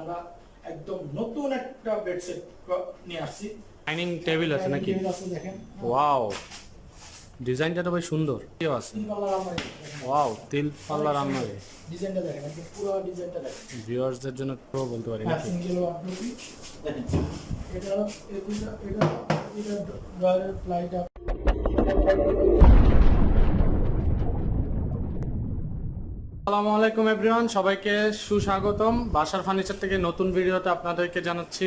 আমরা একদম নতুন একটা বেডসেট নিয়ে আসছি। ডাইনিং টেবিল আছে নাকি? দেখেন, ওয়াও, ডিজাইনটা তো বেশ সুন্দর। কি আছে? তিন পাল্লার আলমারি দেখেন। ওয়াও, তিল পাল্লার আলমারি। ডিজাইনটা দেখেন, একদম পুরো ডিজাইনটা দেখেন। ভিউয়ার্সদের জন্য পুরো বলতে পারি হ্যাঁ, নাকি? সিঙ্গেল ওয়ার্ডরোবই দেখেন। এটা ড্রয়ারের প্লাইটা। আসসালামু আলাইকুম এভরিওয়ান, সবাইকে সুস্বাগতম। বাসার ফার্নিচার থেকে নতুন ভিডিওতে আপনাদেরকে জানাচ্ছি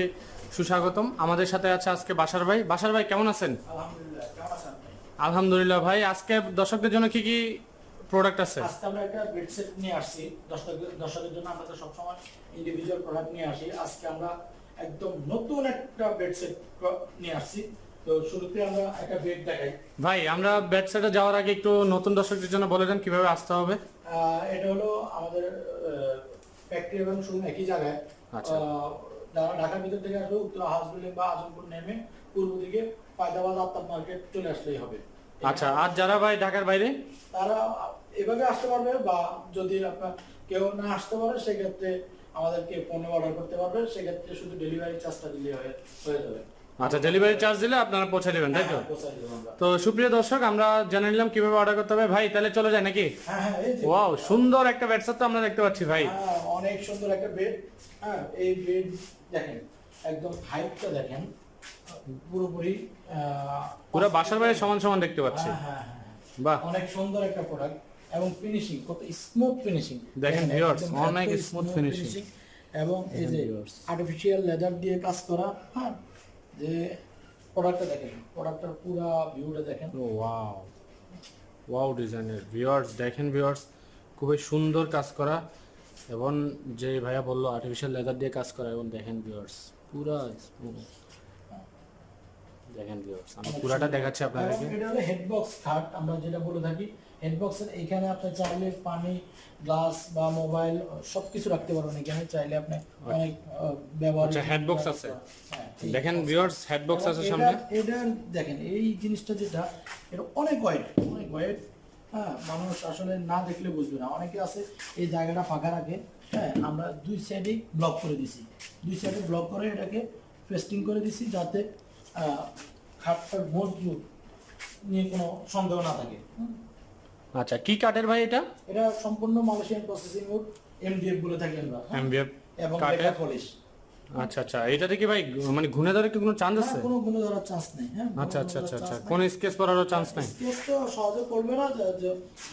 সুস্বাগতম। আমাদের সাথে আছে আজকে বাসার ভাই। বাসার ভাই কেমন আছেন? আলহামদুলিল্লাহ, কেমন আছেন আপনি? আলহামদুলিল্লাহ ভাই। আজকে দর্শকদের জন্য কি কি প্রোডাক্ট আছে? আজকে আমরা একটা বেডসেট নিয়ে আসছি। দর্শকের জন্য আমরা তো সবসময় ইন্ডিভিজুয়াল প্রোডাক্ট নিয়ে আসি। আজকে আমরা একদম নতুন একটা বেডসেট নিয়ে আসছি। তো শুরুতে আমরা একটা বেড দেখাই। ভাই, আমরা বেড সেটে যাওয়ার আগে একটু নতুন দর্শকদের জন্য বলে দেন কিভাবে আসতে হবে। এটা হলো আমাদের ফ্যাক্টরি এবং শোরুম একই জায়গায়। আচ্ছা। যারা ঢাকার ভিতর থেকে আসবে উত্তরা হাউস বিল্ডিং বা আজমপুর নেমে পূর্ব দিকে ফায়দাবাদ আফতাব মার্কেট চলে আসলেই হবে। আচ্ছা, আর যারা ভাই ঢাকার বাইরে, তারা এভাবে আসতে পারবে, বা যদি আপনার কেউ না আসতে পারে সেক্ষেত্রে আমাদেরকে পণ্য অর্ডার করতে পারবে। সেক্ষেত্রে শুধু ডেলিভারি চার্জটা দিলে হয়ে যাবে। আচ্ছা, ডেলিভারি চার্জ দিলে আপনারা পৌঁছে দেবেন, তাই তো? হ্যাঁ, পৌঁছে দেব আমরা। তো সুপ্রিয় দর্শক, আমরা জেনে নিলাম কিভাবে অর্ডার করতে হবে। ভাই তাহলে চলে যায় নাকি? হ্যাঁ হ্যাঁ, এই যে ওয়াও, সুন্দর একটা বেড সেট তো আমরা দেখতে পাচ্ছি ভাই। হ্যাঁ, অনেক সুন্দর একটা বেড। হ্যাঁ, এই বেড দেখেন, একদম হাইটটা দেখেন, পুরোপুরি পুরো বাসার বাইরে সমান সমান দেখতে পাচ্ছি। হ্যাঁ হ্যাঁ হ্যাঁ, বাহ, অনেক সুন্দর একটা প্রোডাক্ট এবং ফিনিশিং কত স্মুথ ফিনিশিং দেখেন viewers, অনেক smooth finishing। এবং এই যে viewers, আর্টিফিশিয়াল লেদার দিয়ে কাজ করা। হ্যাঁ, যে প্রোডাক্টটা দেখেন, প্রোডাক্টটার পুরো ভিউটা দেখেন। ওয়াও ওয়াও ডিজাইনের। ভিউয়ার্স দেখেন, ভিউয়ার্স খুবই সুন্দর কাজ করা, এবং যে ভাইয়া বললো আর্টিফিশিয়াল লেদার দিয়ে কাজ করা, এবং দেখেন ভিউয়ার্স পুরা smooth। দেখেন ভিউয়ার্স, আমি পুরাটা দেখাচ্ছি আপনাদেরকে। এটা হলো হেড বক্স খাট, আমরা যেটা বলে থাকি। হেড বক্সের এখানে আপনি চাইলে পানি, গ্লাস বা মোবাইল সবকিছু রাখতে পারবেন। এখানে চাইলে আপনি অনেক ব্যবহার। আচ্ছা, হেড বক্স আছে। হ্যাঁ, দেখেন ভিউয়ার্স, হেড বক্স আছে এবং সামনে। এটা দেখেন, এই জিনিসটা যেটা, এটা অনেক ওয়েট। হ্যাঁ, মানুষ আসলে না দেখলে বুঝবে না। অনেকে আছে এই জায়গাটা ফাঁকা রাখে। হ্যাঁ, আমরা দুই সাইডেই ব্লক করে দিছি। দুই সাইডে ব্লক করে এটাকে ফেস্টিং করে দিছি, যাতে খাটটার মজবুত নিয়ে কোনো সন্দেহ না থাকে। আচ্ছা, কি কাঠের ভাই এটা? এটা সম্পূর্ণ মালয়েশিয়ান প্রসেসিং উড, এমডিএফ বলে থাকি আমরা। এমবিএফ এবং কাঠের। লেখা পলিশ। আচ্ছা আচ্ছা, এটাতে কি ভাই মানে ঘুনে ধরে কি কোনো চান্স আছে? কোনো গুণে ধরার চান্স নেই। হ্যাঁ, আচ্ছা আচ্ছা আচ্ছা আচ্ছা, কোনো স্কেচ করারও চান্স নাই? স্কেচ তো সহজে পড়বে না,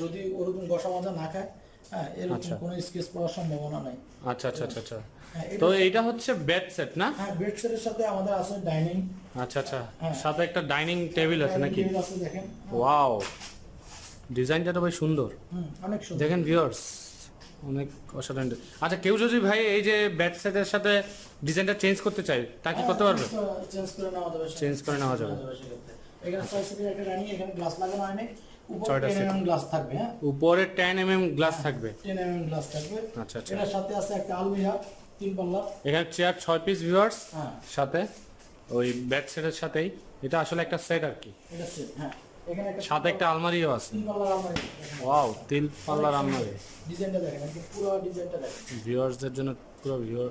যদি ওরকম ঘষা মাজা না খায়। হ্যাঁ, এরকম আচ্ছা। কোনো স্কেচ পড়ার সম্ভাবনা নাই। আচ্ছা আচ্ছা আচ্ছা আচ্ছা। হ্যাঁ, তো এইটা হচ্ছে বেড সেট না? হ্যাঁ, বেডসেটের সাথে আমাদের আছে ডাইনিং। আচ্ছা আচ্ছা, হ্যাঁ। সাথে একটা ডাইনিং টেবিল আছে নাকি? টেবিল আছে দেখেন। ওয়াও, ডিজাইনটা তো বেশ সুন্দর। অনেক সুন্দর। দেখেন ভিউয়ার্স, অনেক অসাধারণ। আচ্ছা, কেউ যদি ভাই এই যে বেড সেটের সাথে ডিজাইনটা চেঞ্জ করতে চায়, তা কি করতে পারবে? চেঞ্জ করে নেওয়া যাবে। চেঞ্জ করে নেওয়া যাবে। সেক্ষেত্রে এখানে 6 সিটের একটা ডাইনিং, এখানে গ্লাস লাগানো হয় নাই। উপরে ছয়টা 10 seat। mm গ্লাস থাকবে। হ্যাঁ, উপরে 10 mm গ্লাস থাকবে। 10 mm গ্লাস থাকবে। আচ্ছা আচ্ছা। এটার সাথে আছে একটা আলমিরা 3 পাল্লা। এখানে চেয়ার 6 পিস ভিউয়ার্স, হ্যাঁ, সাথে ওই বেড সেটের সাথেই। এটা আসলে একটা সেট আর কি। এটা সেট। হ্যাঁ, এখানে একটা সাথে একটা আলমারিও আছে। 3 পাল্লার আলমারি দেখেন। ওয়াও, তিল পাল্লার আলমারি। ডিজাইনটা দেখেন, একদম পুরো ডিজাইনটা দেখেন। ভিউয়ার্সদের জন্য পুরো ভিউয়ার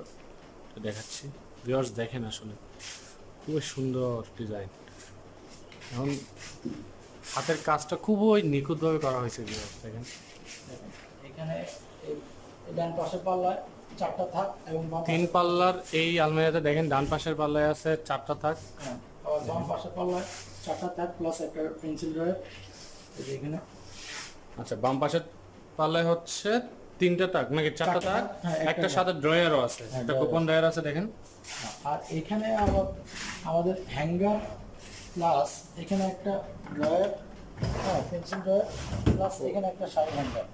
দেখাচ্ছি। ভিউয়ার্স দেখেন, আসলে খুবই সুন্দর ডিজাইন, এখন হাতের কাজটা খুবই নিখুঁতভাবে করা হয়েছে। ভিউয়ার্স দেখেন, দেখেন এখানে এই ডান পাশের পাল্লায় 4টা থাক, এবং বাম 3 পাল্লার এই আলমারিতে দেখেন ডান পাশের পাল্লায় আছে 4টা থাক। হ্যাঁ, আবার বাম পাশের পাল্লায় 4টা থাক প্লাস একটা পেন্সিল ড্রয়ার। এই যে এখানে আচ্ছা, বাম পাশের পাল্লায় হচ্ছে 3টা থাক নাকি 4টা চারটা থাক? থাক, হ্যাঁ, একটা একটা সাথে ড্রয়ারও আছে, হ্যাঁ, একটা drawer কুপন ড্রয়ার আছে দেখেন। আর এখানে আবার আমাদের হ্যাঙ্গার প্লাস এখানে একটা ড্রয়ার। হ্যাঁ, পেন্সিল ড্রয়ার প্লাস এখানে একটা শাড়ি হ্যাঙ্গার।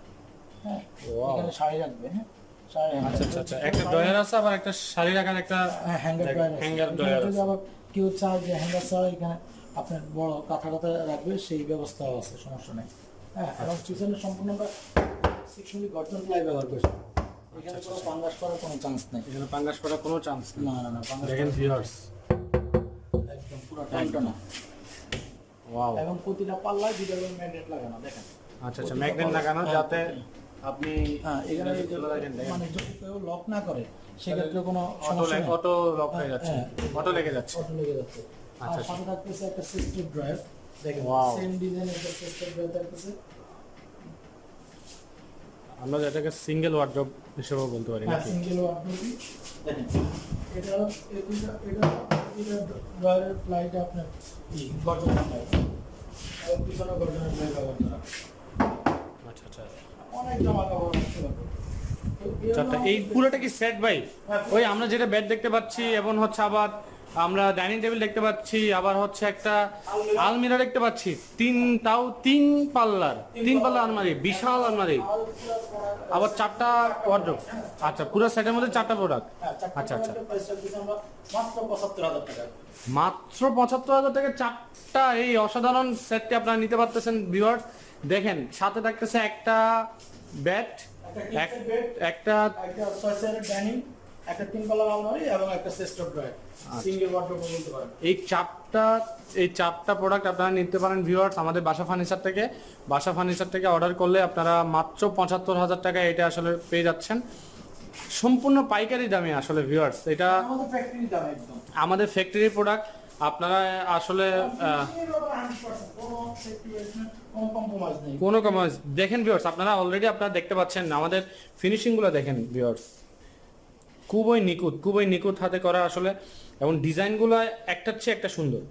হ্যাঁ, Wow. এখানে শাড়ি রাখবে। হ্যাঁ, শাড়ি হ্যাঙ্গার। আচ্ছা আচ্ছা আচ্ছা, একটা ড্রয়ার আছে, আবার একটা শাড়ি রাখার একটা হ্যাঙ্গার ড্রয়ার আছে। হ্যাঙ্গার এখানে ড্রয়ার যদি আছে। আবার কেউ চায় যে হ্যাঙ্গার ছাড়া এখানে আপনার বড় কাঁথা রাখবে, সেই ব্যবস্থাও আছে, সমস্যা নেই। হ্যাঁ, এবং পিছনে সম্পূর্ণ আমরা 6 মিলি গর্জন প্লাই ব্যবহার করছি। এখানে কোনো পাঙ্গাস করার কোনো চান্স নেই। এখানে পাঙ্গাস করার কোনো চান্স নেই। না না না, পাঙ্গাস দেখেন ভিউয়ার্স, একদম পুরো টনটনা। ওয়াও। এবং প্রতিটা পাল্লায় দুটো করে ম্যাগনেট লাগানো দেখেন। আচ্ছা আচ্ছা, ম্যাগনেট লাগানো, যাতে আপনি হ্যাঁ এখানে যদি খোলা রাখেন, দেখেন। মানে যদি কেউ লক না করে সেক্ষেত্রে কোনো অটো লক হয়ে যাচ্ছে, হ্যাঁ, অটো লেগে যাচ্ছে। অটো লেগে যাচ্ছে। আর আচ্ছা, সাথে থাকতেছে একটা সিস্টেম ড্রয়ার, দেখেন Wow. সেম ডিজাইনের একটা সিস্টেম ড্রয়ার থাকতেছে। আমরা যেটাকে সিঙ্গেল ওয়ার্ড্রপ হিসেবেও বলতে পারি হ্যাঁ নাকি? সিঙ্গেল ওয়ার্ডরোব, দেখেন এটা এটা ড্রয়ারের প্লাইটা আপনার গর্জনের প্লাই, আর পিছনে গর্জনের প্লাই ব্যবহার করা। আচ্ছা আচ্ছা অনেক জামা কাপড় রাখতে পারবে। তো এর চারটা, নাম এই হচ্ছে- পুরোটা কি সেট ভাই? হ্যাঁ, ওই আমরা যেটা বেড দেখতে পাচ্ছি, এবং হচ্ছে আবার আমরা ডাইনিং টেবিল দেখতে পাচ্ছি, আবার হচ্ছে একটা আলমিরা দেখতে পাচ্ছি, তিন পাল্লার আলমারি, বিশাল আলমারি, আর পুরো product আবার 4টা ওয়ার্ড্রপ। আচ্ছা, পুরো সেটের মধ্যে 4টা প্রোডাক্ট। হ্যাঁ, চারটা আচ্ছা, আচ্ছা। product এর price রাখতেছি আমরা মাত্র 75,000 টাকা। মাত্র 75,000 টাকা 4টা এই অসাধারণ সেটটি আপনারা নিতে পারতেছেন ভিউয়ার্স। দেখেন সাথে থাকতেছে একটা বেড, একটা কিচেন বেড, একটা একটা 6 চেয়ারের ডাইনিং, একটা 3 পাল্লার আলমারি এবং একটা সিস্টেম ড্রয়ার, সিঙ্গেল ওয়ার্ডরোব বলতে পারেন। এই চারটা প্রোডাক্ট আপনারা নিতে পারেন ভিউয়ার্স আমাদের বাসা ফার্নিচার থেকে অর্ডার করলে আপনারা মাত্র 75,000 টাকা এটা আসলে পেয়ে যাচ্ছেন সম্পূর্ণ পাইকারি দামে আসলে ভিউয়ার্স। এটা আমাদের ফ্যাক্টরি দাম একদম আমাদের ফ্যাক্টরি প্রোডাক্ট, আপনারা আসলে কোনো কম্প্রোমাইজ নেই। কোনো কমার্স দেখেন ভিউয়ার্স, আপনারা অলরেডি আপনারা দেখতে পাচ্ছেন আমাদের ফিনিশিংগুলো দেখেন ভিউয়ার্স, খুবই নিখুঁত হাতে করা আসলে, এবং ডিজাইনগুলো একটার চেয়ে একটা সুন্দর।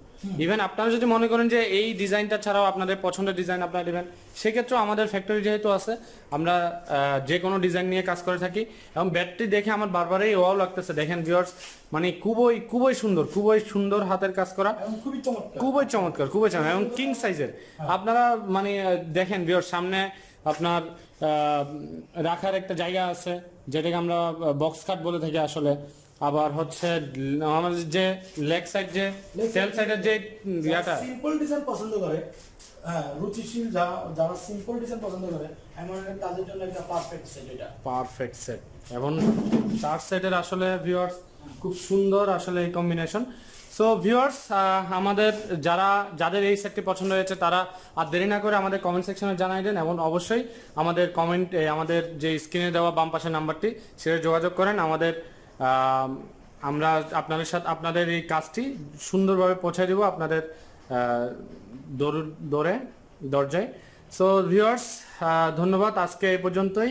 ইভেন আপনারা যদি মনে করেন যে এই ডিজাইনটা ছাড়াও আপনাদের পছন্দের ডিজাইন আপনারা নেবেন, সেক্ষেত্রেও আমাদের ফ্যাক্টরি যেহেতু আছে, আমরা যে কোনো ডিজাইন নিয়ে কাজ করে থাকি। এবং ব্যাটটি দেখে আমার বারবারই ওয়াও লাগতেছে, দেখেন ভিউয়ার্স, মানে খুবই সুন্দর হাতের কাজ করা, এবং খুবই চমৎকার। খুবই চমৎকার এবং কিং সাইজের। আপনারা মানে দেখেন ভিউয়ার্স, সামনে আপনার রাখার একটা জায়গা আছে, যেটাকে আমরা বক্স কাট বলে থাকি আসলে। আবার হচ্ছে আমাদের যে লেগ সাইড, যে সেল সাইডের যে ইয়াটা, সিম্পল ডিজাইন পছন্দ করে, হ্যাঁ রুচিশীল যারা সিম্পল ডিজাইন পছন্দ করে, এমন একটা তাদের জন্য একটা পারফেক্ট সেট এটা। পারফেক্ট সেট, এবং 4 সেটের আসলে ভিউয়ার্স খুব সুন্দর আসলে এই কম্বিনেশন। সো ভিউয়ার্স, আমাদের যাদের এই সেটটি পছন্দ হয়েছে তারা আর দেরি না করে আমাদের কমেন্ট সেকশনে জানাই দেন, এবং অবশ্যই আমাদের যে স্ক্রিনে দেওয়া বাম পাশের নাম্বারটি সেটা যোগাযোগ করেন। আমরা আপনাদের এই কাজটি সুন্দরভাবে পৌঁছে দেব আপনাদের দরজায়। সো ভিউয়ার্স, ধন্যবাদ, আজকে এই পর্যন্তই।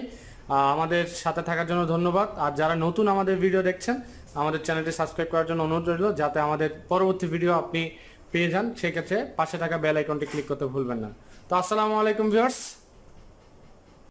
আমাদের সাথে থাকার জন্য ধন্যবাদ। আর যারা নতুন আমাদের ভিডিও দেখছেন, আমাদের চ্যানেলটি সাবস্ক্রাইব করার জন্য অনুরোধ রইল, যাতে আমাদের পরবর্তী ভিডিও আপনি পেয়ে যান। সেক্ষেত্রে পাশে থাকা বেল আইকনটি ক্লিক করতে ভুলবেন না। তো আসসালামু আলাইকুম ভিউয়ার্স।